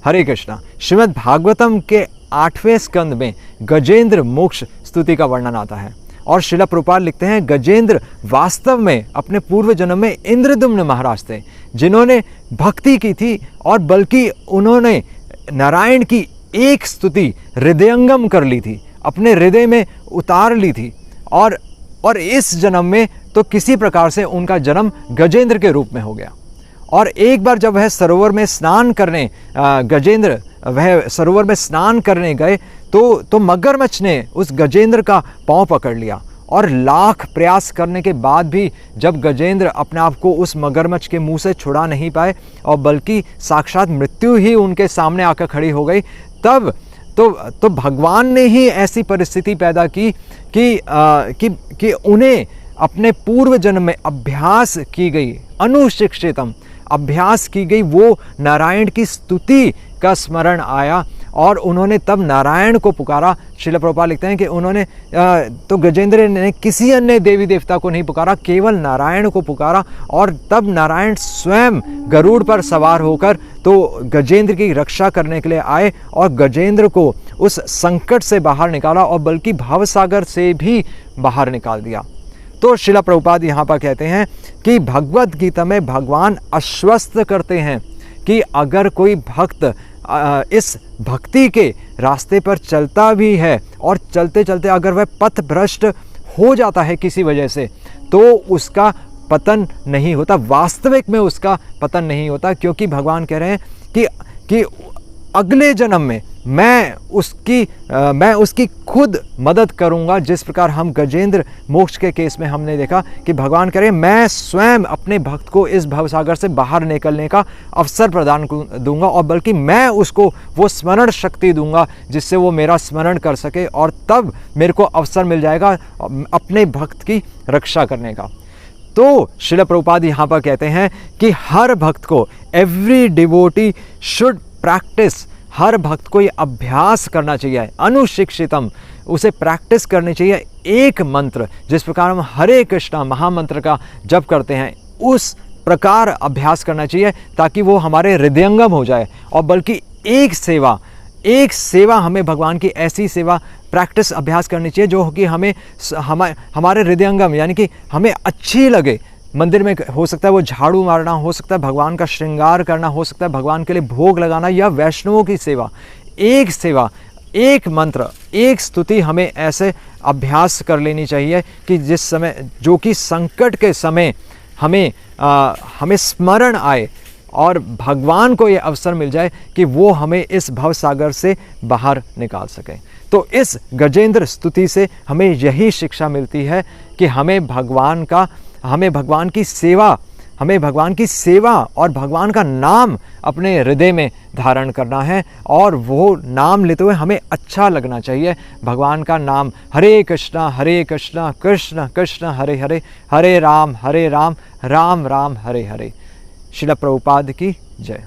हरे कृष्णा। श्रीमद् भागवतम के 8वें स्कंद में गजेंद्र मोक्ष स्तुति का वर्णन आता है और श्रील प्रभुपाद लिखते हैं गजेंद्र वास्तव में अपने पूर्व जन्म में इंद्रद्युम्न महाराज थे, जिन्होंने भक्ति की थी और बल्कि उन्होंने नारायण की एक स्तुति हृदयंगम कर ली थी, अपने हृदय में उतार ली थी। और इस जन्म में तो किसी प्रकार से उनका जन्म गजेंद्र के रूप में हो गया। और एक बार जब वह सरोवर में स्नान करने गजेंद्र वह सरोवर में स्नान करने गए तो मगरमच्छ ने उस गजेंद्र का पांव पकड़ लिया और लाख प्रयास करने के बाद भी जब गजेंद्र अपने आप को उस मगरमच्छ के मुंह से छुड़ा नहीं पाए और बल्कि साक्षात मृत्यु ही उनके सामने आकर खड़ी हो गई, तब तो भगवान ने ही ऐसी परिस्थिति पैदा की कि उन्हें अपने पूर्व जन्म में अभ्यास की गई अनुशिक्षितम अभ्यास की गई वो नारायण की स्तुति का स्मरण आया और उन्होंने तब नारायण को पुकारा। श्रील प्रभुपाद लिखते हैं कि उन्होंने तो गजेंद्र ने किसी अन्य देवी देवता को नहीं पुकारा, केवल नारायण को पुकारा और तब नारायण स्वयं गरुड़ पर सवार होकर तो गजेंद्र की रक्षा करने के लिए आए और गजेंद्र को उस संकट से बाहर निकाला और बल्कि भवसागर से भी बाहर निकाल दिया। तो श्रील प्रभुपाद यहाँ पर कहते हैं कि भगवद गीता में भगवान आश्वस्त करते हैं कि अगर कोई भक्त इस भक्ति के रास्ते पर चलता भी है और चलते चलते अगर वह पथ भ्रष्ट हो जाता है किसी वजह से, तो उसका पतन नहीं होता, वास्तविक में उसका पतन नहीं होता, क्योंकि भगवान कह रहे हैं कि अगले जन्म में मैं उसकी खुद मदद करूंगा। जिस प्रकार हम गजेंद्र मोक्ष के केस में हमने देखा कि भगवान कह रहे हैं मैं स्वयं अपने भक्त को इस भवसागर से बाहर निकलने का अवसर प्रदान दूंगा और बल्कि मैं उसको वो स्मरण शक्ति दूंगा जिससे वो मेरा स्मरण कर सके और तब मेरे को अवसर मिल जाएगा अपने भक्त की रक्षा करने का। तो श्रील प्रभुपाद यहाँ पर कहते हैं कि हर भक्त को एवरी डिवोटी शुड प्रैक्टिस, हर भक्त को ये अभ्यास करना चाहिए अनुशिक्षितम, उसे प्रैक्टिस करनी चाहिए एक मंत्र जिस प्रकार हम हरे कृष्णा महामंत्र का जप करते हैं उस प्रकार अभ्यास करना चाहिए ताकि वो हमारे हृदयंगम हो जाए। और बल्कि एक सेवा हमें भगवान की ऐसी सेवा प्रैक्टिस अभ्यास करनी चाहिए जो कि हमारे हृदयंगम यानी कि हमें अच्छी लगे। मंदिर में हो सकता है वो झाड़ू मारना, हो सकता है भगवान का श्रृंगार करना, हो सकता है भगवान के लिए भोग लगाना या वैष्णवों की सेवा, एक मंत्र एक स्तुति हमें ऐसे अभ्यास कर लेनी चाहिए कि जिस समय जो कि संकट के समय हमें स्मरण आए और भगवान को ये अवसर मिल जाए कि वो हमें इस भवसागर से बाहर निकाल सके। तो इस गजेंद्र स्तुति से हमें यही शिक्षा मिलती है कि हमें भगवान की सेवा और भगवान का नाम अपने हृदय में धारण करना है और वो नाम लेते हुए हमें अच्छा लगना चाहिए। भगवान का नाम हरे कृष्णा कृष्ण कृष्ण हरे हरे, हरे राम राम राम हरे हरे। श्रील प्रभुपाद की जय।